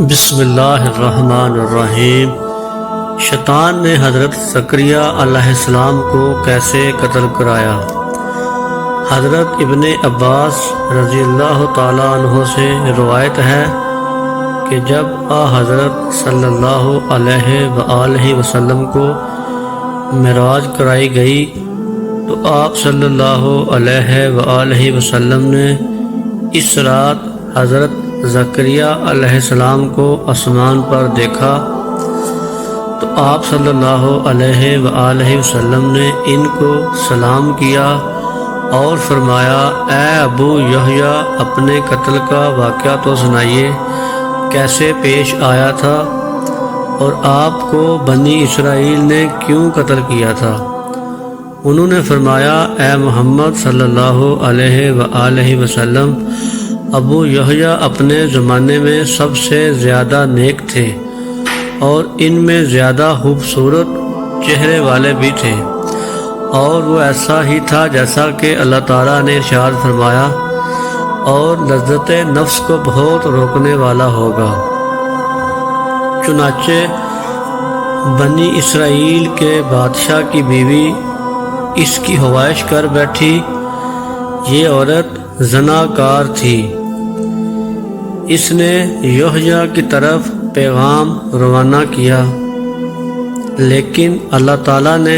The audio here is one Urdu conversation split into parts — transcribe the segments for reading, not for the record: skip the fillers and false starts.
بسم اللہ الرحمن الرحیم۔ شیطان نے حضرت زکریا علیہ السلام کو کیسے قتل کرایا؟ حضرت ابن عباس رضی اللہ تعالیٰ عنہ سے روایت ہے کہ جب حضرت صلی اللہ علیہ وآلہ وسلم کو معراج کرائی گئی تو آپ صلی اللہ علیہ وآلہ وسلم نے اس رات حضرت زکریا علیہ السلام کو آسمان پر دیکھا تو آپ صلی اللہ علیہ وآلہ وسلم نے ان کو سلام کیا اور فرمایا، اے ابو یحییٰ، اپنے قتل کا واقعہ تو سنائیے، کیسے پیش آیا تھا اور آپ کو بنی اسرائیل نے کیوں قتل کیا تھا؟ انہوں نے فرمایا، اے محمد صلی اللہ علیہ وآلہ وسلم، ابو یحییٰ اپنے زمانے میں سب سے زیادہ نیک تھے اور ان میں زیادہ خوبصورت چہرے والے بھی تھے، اور وہ ایسا ہی تھا جیسا کہ اللہ تعالیٰ نے ارشاد فرمایا، اور لذت نفس کو بہت روکنے والا ہوگا۔ چنانچہ بنی اسرائیل کے بادشاہ کی بیوی اس کی خواہش کر بیٹھی۔ یہ عورت زناکار تھی۔ اس نے یحییٰ کی طرف پیغام روانہ کیا، لیکن اللہ تعالیٰ نے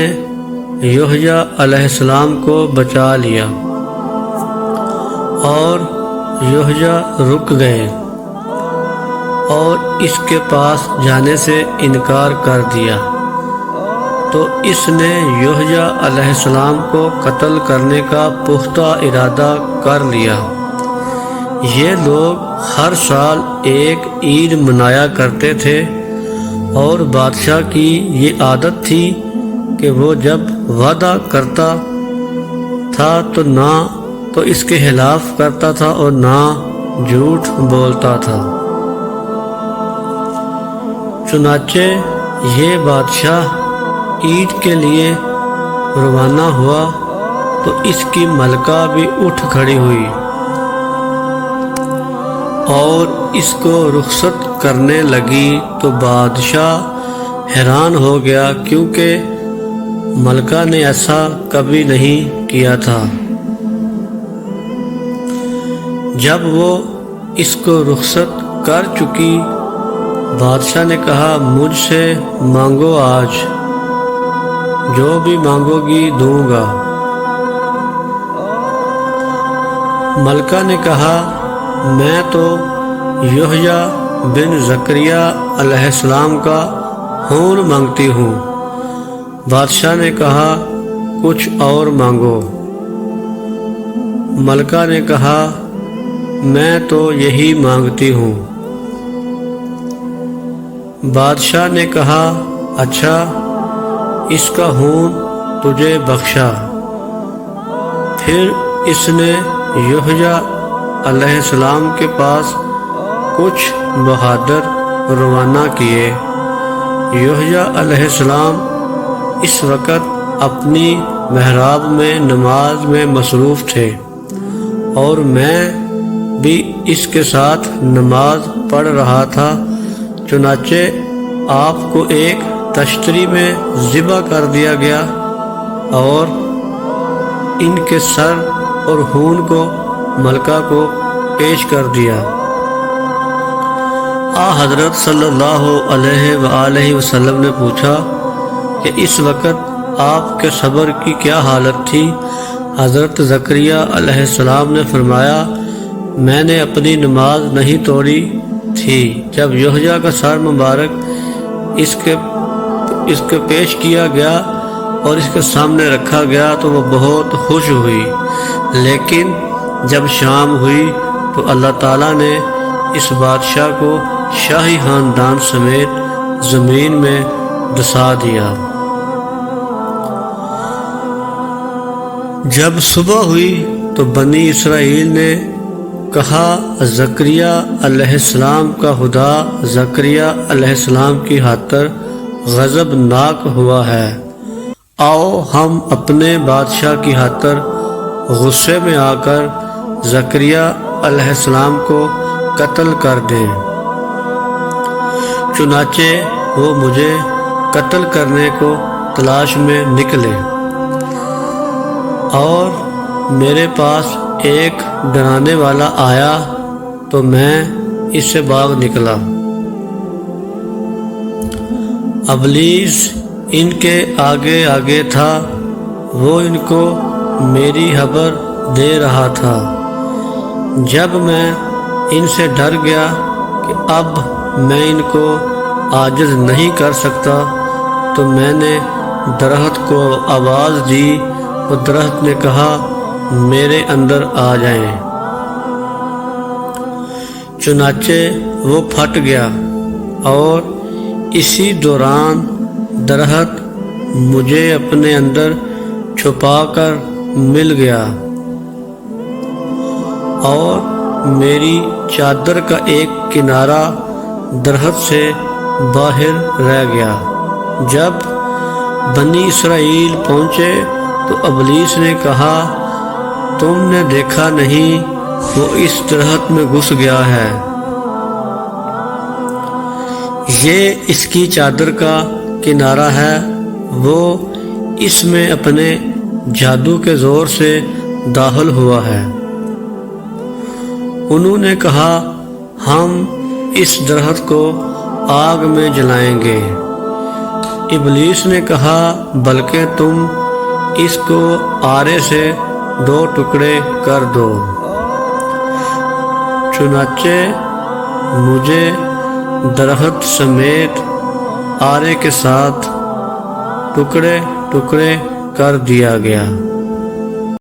یحییٰ علیہ السلام کو بچا لیا اور یحییٰ رک گئے اور اس کے پاس جانے سے انکار کر دیا، تو اس نے یحییٰ علیہ السلام کو قتل کرنے کا پختہ ارادہ کر لیا۔ یہ لوگ ہر سال ایک عید منایا کرتے تھے اور بادشاہ کی یہ عادت تھی کہ وہ جب وعدہ کرتا تھا تو نہ تو اس کے خلاف کرتا تھا اور نہ جھوٹ بولتا تھا۔ چنانچہ یہ بادشاہ عید کے لیے روانہ ہوا تو اس کی ملکہ بھی اٹھ کھڑی ہوئی اور اس کو رخصت کرنے لگی، تو بادشاہ حیران ہو گیا کیونکہ ملکہ نے ایسا کبھی نہیں کیا تھا۔ جب وہ اس کو رخصت کر چکی، بادشاہ نے کہا، مجھ سے مانگو، آج جو بھی مانگو گی دوں گا۔ ملکہ نے کہا، میں تو یحییٰ بن زکریا علیہ السلام کا خون مانگتی ہوں۔ بادشاہ نے کہا، کچھ اور مانگو۔ ملکہ نے کہا، میں تو یہی مانگتی ہوں۔ بادشاہ نے کہا، اچھا، اس کا خون تجھے بخشا۔ پھر اس نے یحییٰ علیہ السلام کے پاس کچھ بہادر روانہ کیے۔ یحییٰ علیہ السلام اس وقت اپنی محراب میں نماز میں مصروف تھے اور میں بھی اس کے ساتھ نماز پڑھ رہا تھا۔ چنانچہ آپ کو ایک تشتری میں ذبح کر دیا گیا اور ان کے سر اور خون کو ملکہ کو پیش کر دیا۔ حضرت صلی اللہ علیہ وآلہ وسلم نے پوچھا کہ اس وقت آپ کے صبر کی کیا حالت تھی؟ حضرت زکریا علیہ السلام نے فرمایا، میں نے اپنی نماز نہیں توڑی تھی۔ جب یحییٰ کا سر مبارک اس کے پیش کیا گیا اور اس کے سامنے رکھا گیا تو وہ بہت خوش ہوئی، لیکن جب شام ہوئی تو اللہ تعالیٰ نے اس بادشاہ کو شاہی خاندان سمیت زمین میں دسا دیا۔ جب صبح ہوئی تو بنی اسرائیل نے کہا، زکریا علیہ السلام کا خدا زکریا علیہ السلام کی خاطر غضبناک ہوا ہے، آؤ ہم اپنے بادشاہ کی خاطر غصے میں آ کر زکریا علیہ السلام کو قتل کر دیں۔ چنانچہ وہ مجھے قتل کرنے کو تلاش میں نکلے، اور میرے پاس ایک ڈرانے والا آیا تو میں اس سے بھاگ نکلا۔ ابلیس ان کے آگے آگے تھا، وہ ان کو میری خبر دے رہا تھا۔ جب میں ان سے ڈر گیا کہ اب میں ان کو عاجز نہیں کر سکتا تو میں نے درخت کو آواز دی، اور درخت نے کہا میرے اندر آ جائیں۔ چنانچہ وہ پھٹ گیا، اور اسی دوران درخت مجھے اپنے اندر چھپا کر مل گیا، اور میری چادر کا ایک کنارہ درخت سے باہر رہ گیا۔ جب بنی اسرائیل پہنچے تو ابلیس نے کہا تم نے دیکھا نہیں وہ اس درخت میں گھس گیا ہے، یہ اس کی چادر کا کنارہ ہے، وہ اس میں اپنے جادو کے زور سے داخل ہوا ہے۔ انہوں نے کہا ہم اس درخت کو آگ میں جلائیں گے۔ ابلیس نے کہا بلکہ تم اس کو آرے سے 2 ٹکڑے کر دو۔ چنانچہ مجھے درخت سمیت آرے کے ساتھ ٹکڑے ٹکڑے کر دیا گیا۔